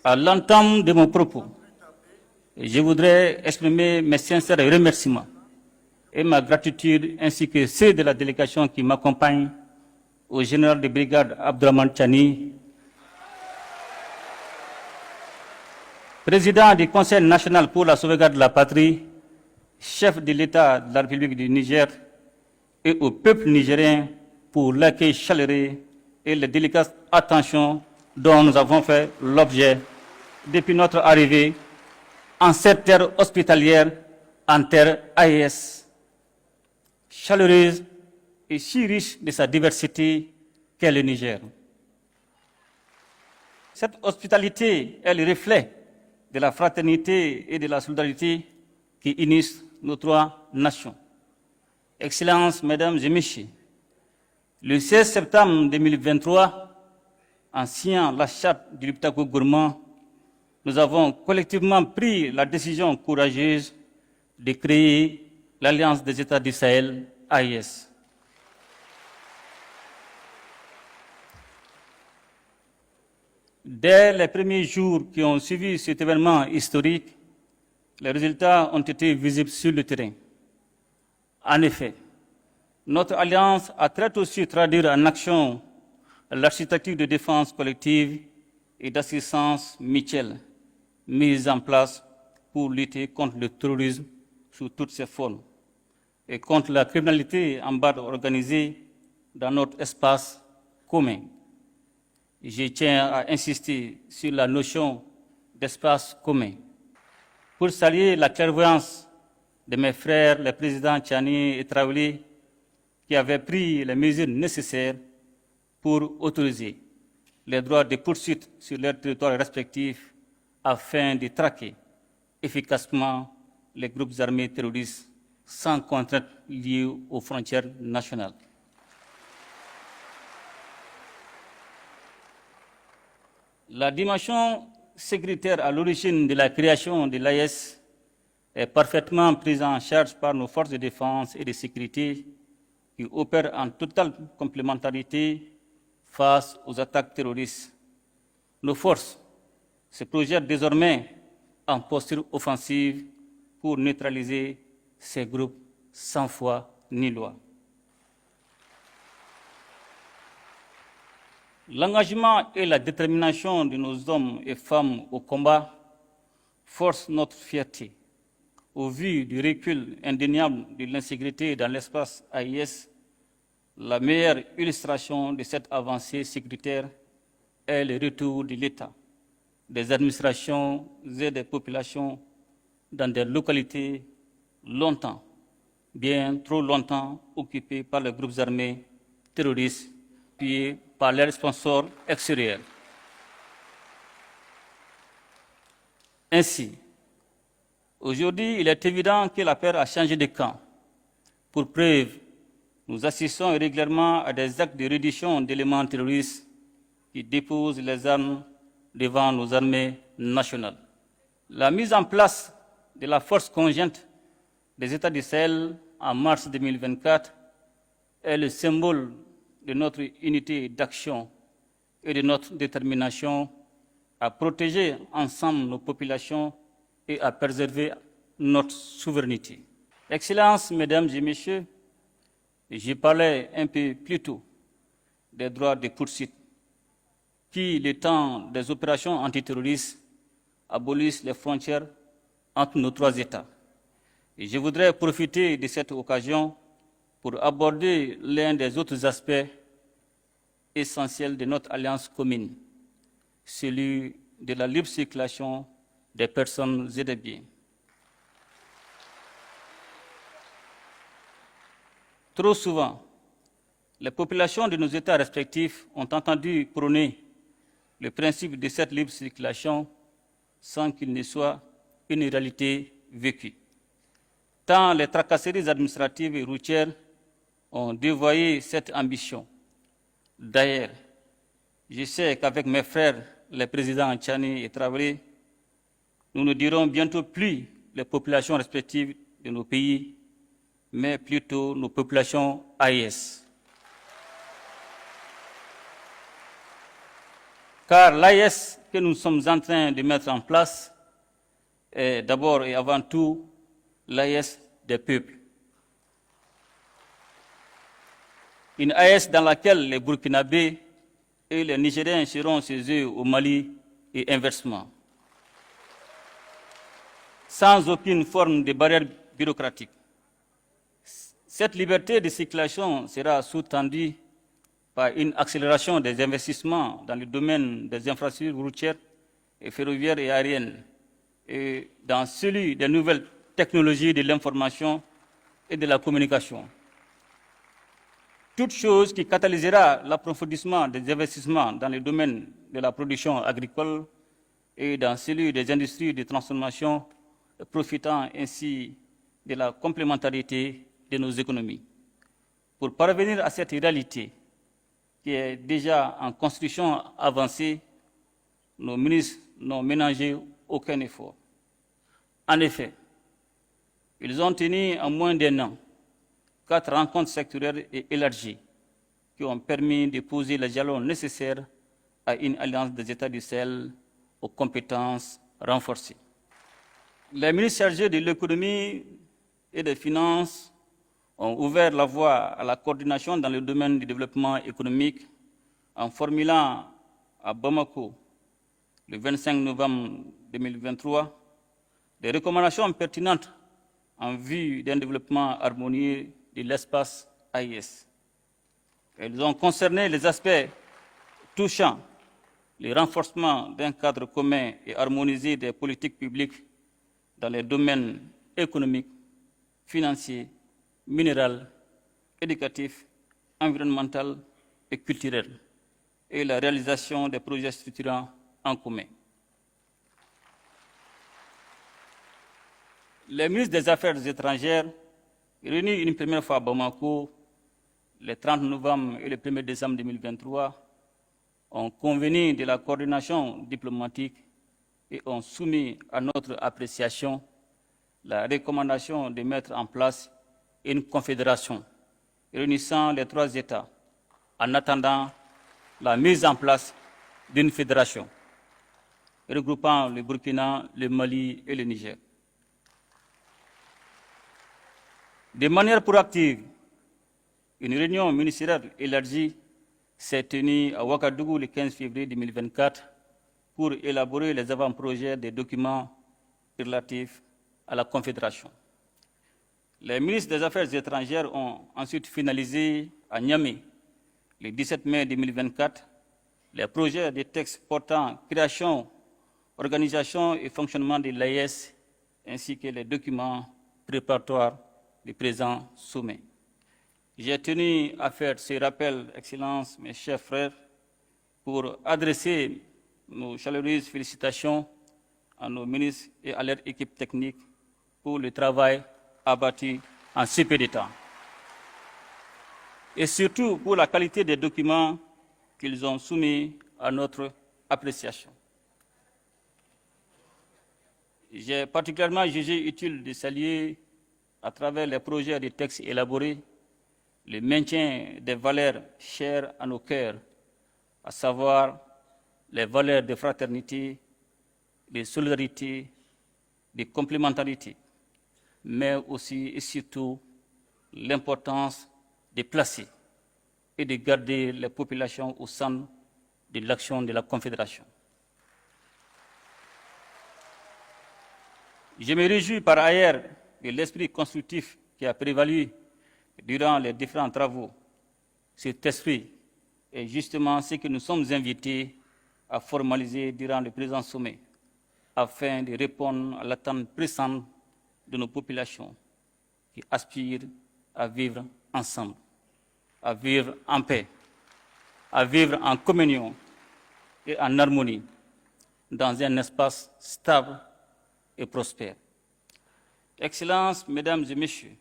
À l'entame de mon propos, je voudrais exprimer mes sincères remerciements et ma gratitude ainsi que ceux de la délégation qui m'accompagne au général de brigade Abdourahmane Tchani, président du Conseil national pour la sauvegarde de la patrie, chef de l'État de la République du Niger, et au peuple nigérien pour l'accueil chaleureux et la délicate attention dont nous avons fait l'objet depuis notre arrivée en cette terre hospitalière, en terre AES, chaleureuse et si riche de sa diversité qu'est le Niger. Cette hospitalité est le reflet de la fraternité et de la solidarité qui unissent nos trois nations. Excellences, Mesdames et Messieurs, le 16 septembre 2023, en signant la charte du Liptako Gourmand, nous avons collectivement pris la décision courageuse de créer l'Alliance des États du Sahel, AES. Dès les premiers jours qui ont suivi cet événement historique, les résultats ont été visibles sur le terrain. En effet, notre alliance a très tôt su traduire en action l'architecture de défense collective et d'assistance mutuelle mise en place pour lutter contre le terrorisme sous toutes ses formes et contre la criminalité en bande organisée dans notre espace commun. Je tiens à insister sur la notion d'espace commun pour saluer la clairvoyance de mes frères, les présidents Tchani et Traoré, qui avaient pris les mesures nécessaires pour autoriser les droits de poursuite sur leurs territoires respectifs afin de traquer efficacement les groupes armés terroristes sans contrainte liée aux frontières nationales. La dimension sécuritaire à l'origine de la création de l'AES est parfaitement prise en charge par nos forces de défense et de sécurité qui opèrent en totale complémentarité face aux attaques terroristes. Nos forces se projettent désormais en posture offensive pour neutraliser ces groupes sans foi ni loi. L'engagement et la détermination de nos hommes et femmes au combat forcent notre fierté. Au vu du recul indéniable de l'insécurité dans l'espace AIS, la meilleure illustration de cette avancée sécuritaire est le retour de l'État, des administrations et des populations dans des localités longtemps, bien trop longtemps occupées par les groupes armés terroristes, puis par leurs sponsors extérieurs. Ainsi, aujourd'hui, il est évident que la paix a changé de camp. Pour preuve, nous assistons régulièrement à des actes de reddition d'éléments terroristes qui déposent les armes devant nos armées nationales. La mise en place de la force conjointe des États du Sahel en mars 2024 est le symbole de notre unité d'action et de notre détermination à protéger ensemble nos populations et à préserver notre souveraineté. Excellences, Mesdames et Messieurs, je parlais un peu plus tôt des droits de poursuite qui, le temps des opérations antiterroristes, abolissent les frontières entre nos trois États. Et je voudrais profiter de cette occasion pour aborder l'un des autres aspects essentiels de notre alliance commune, celui de la libre circulation des personnes et des biens. Trop souvent, les populations de nos États respectifs ont entendu prôner le principe de cette libre circulation sans qu'il ne soit une réalité vécue. Tant les tracasseries administratives et routières ont dévoyé cette ambition. D'ailleurs, je sais qu'avec mes frères, les présidents Tchani et Traoré, nous ne dirons bientôt plus les populations respectives de nos pays, mais plutôt nos populations AES. Car l'AIS que nous sommes en train de mettre en place est d'abord et avant tout l'AIS des peuples. Une AIS dans laquelle les Burkinabés et les Nigériens seront chez eux au Mali et inversement, sans aucune forme de barrière bureaucratique. Cette liberté de circulation sera sous-tendue par une accélération des investissements dans le domaine des infrastructures routières et ferroviaires et aériennes, et dans celui des nouvelles technologies de l'information et de la communication. Toute chose qui catalysera l'approfondissement des investissements dans le domaine de la production agricole et dans celui des industries de transformation, profitant ainsi de la complémentarité de nos économies. Pour parvenir à cette réalité qui est déjà en construction avancée, nos ministres n'ont ménagé aucun effort. En effet, ils ont tenu en moins d'un an 4 rencontres sectorielles et élargies qui ont permis de poser les jalons nécessaires à une alliance des États du Sahel aux compétences renforcées. Les ministres chargés de l'économie et des finances ont ouvert la voie à la coordination dans le domaine du développement économique en formulant à Bamako, le 25 novembre 2023, des recommandations pertinentes en vue d'un développement harmonieux de l'espace AIS. Elles ont concerné les aspects touchant le renforcement d'un cadre commun et harmonisé des politiques publiques dans les domaines économiques, financiers, minéral, éducatif, environnemental et culturel, et la réalisation des projets structurants en commun. Les ministres des Affaires étrangères, réunis une première fois à Bamako, le 30 novembre et le 1er décembre 2023, ont convenu de la coordination diplomatique et ont soumis à notre appréciation la recommandation de mettre en place une confédération réunissant les 3 États en attendant la mise en place d'une fédération regroupant le Burkina, le Mali et le Niger. De manière proactive, une réunion ministérielle élargie s'est tenue à Ouagadougou le 15 février 2024 pour élaborer les avant-projets des documents relatifs à la Confédération. Les ministres des Affaires étrangères ont ensuite finalisé à Niamey, le 17 mai 2024, les projets de textes portant création, organisation et fonctionnement de l'AIS, ainsi que les documents préparatoires du présent sommet. J'ai tenu à faire ce rappel, Excellences, mes chers frères, pour adresser nos chaleureuses félicitations à nos ministres et à leur équipe technique pour le travail abattu en si peu de temps. Et surtout pour la qualité des documents qu'ils ont soumis à notre appréciation. J'ai particulièrement jugé utile de saluer, à travers les projets de textes élaborés, le maintien des valeurs chères à nos cœurs, à savoir les valeurs de fraternité, de solidarité, de complémentarité, mais aussi et surtout l'importance de placer et de garder les populations au centre de l'action de la Confédération. Je me réjouis par ailleurs de l'esprit constructif qui a prévalu durant les différents travaux. Cet esprit est justement ce que nous sommes invités à formaliser durant le présent sommet, afin de répondre à l'attente pressante de nos populations qui aspirent à vivre ensemble, à vivre en paix, à vivre en communion et en harmonie dans un espace stable et prospère. Excellences, Mesdames et Messieurs,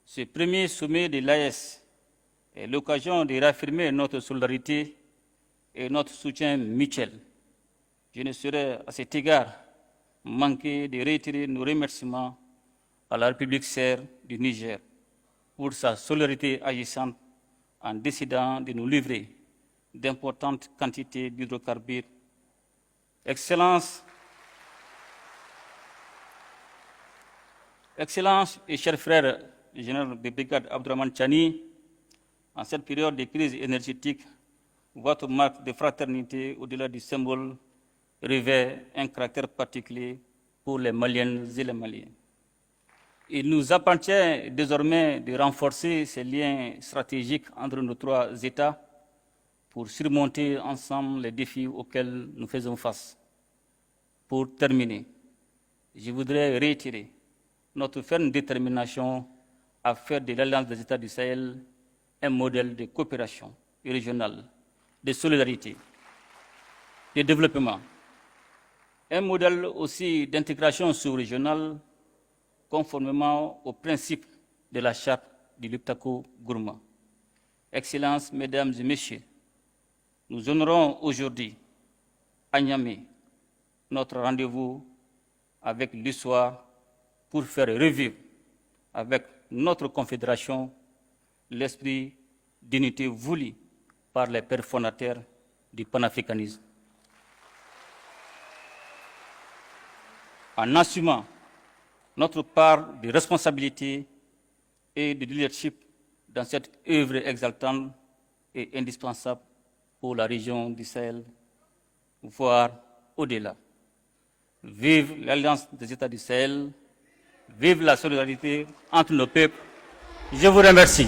ce premier sommet de l'AES est l'occasion de réaffirmer notre solidarité et notre soutien mutuel. Je ne saurais à cet égard manquer de réitérer nos remerciements à la République sœur du Niger pour sa solidarité agissante en décidant de nous livrer d'importantes quantités d'hydrocarbures. Excellences et chers frères, le général de brigade Abdourahmane Tchani, en cette période de crise énergétique, votre marque de fraternité, au-delà du symbole, revêt un caractère particulier pour les Maliennes et les Maliens. Il nous appartient désormais de renforcer ces liens stratégiques entre nos trois États pour surmonter ensemble les défis auxquels nous faisons face. Pour terminer, je voudrais réitérer notre ferme détermination à faire de l'Alliance des États du Sahel un modèle de coopération régionale, de solidarité, de développement, un modèle aussi d'intégration sous-régionale conformément aux principes de la charte du Liptako Gourma. Excellences, Mesdames et Messieurs, nous honorons aujourd'hui à Niamey notre rendez-vous avec l'histoire pour faire revivre avec notre confédération l'esprit d'unité voulu par les pères fondateurs du panafricanisme. En assumant notre part de responsabilité et de leadership dans cette œuvre exaltante et indispensable pour la région du Sahel, voire au-delà. Vive l'Alliance des États du Sahel, vive la solidarité entre nos peuples. Je vous remercie.